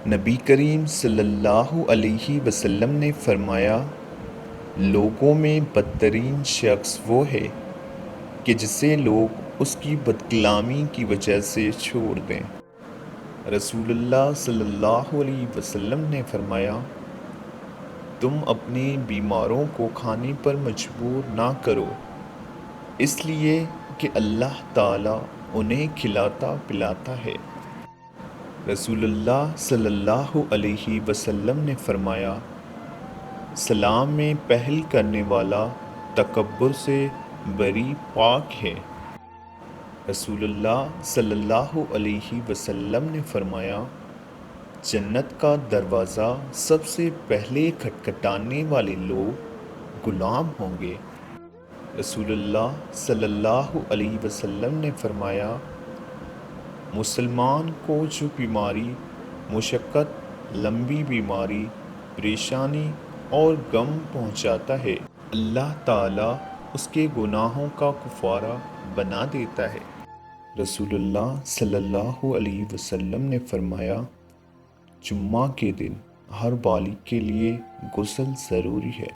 نبی کریم صلی اللہ علیہ وسلم نے فرمایا، لوگوں میں بدترین شخص وہ ہے کہ جسے لوگ اس کی بدکلامی کی وجہ سے چھوڑ دیں۔ رسول اللہ صلی اللہ علیہ وسلم نے فرمایا، تم اپنے بیماروں کو کھانے پر مجبور نہ کرو، اس لیے کہ اللہ تعالیٰ انہیں کھلاتا پلاتا ہے۔ رسول اللہ صلی اللہ علیہ وسلم نے فرمایا، سلام میں پہل کرنے والا تکبر سے بری پاک ہے۔ رسول اللہ صلی اللہ علیہ وسلم نے فرمایا، جنت کا دروازہ سب سے پہلے کھٹکھٹانے والے لوگ غلام ہوں گے۔ رسول اللہ صلی اللہ علیہ وسلم نے فرمایا، مسلمان کو جو بیماری، مشقت، لمبی بیماری، پریشانی اور غم پہنچاتا ہے، اللہ تعالیٰ اس کے گناہوں کا کفارہ بنا دیتا ہے۔ رسول اللہ صلی اللہ علیہ وسلم نے فرمایا، جمعہ کے دن ہر بالغ کے لیے غسل ضروری ہے۔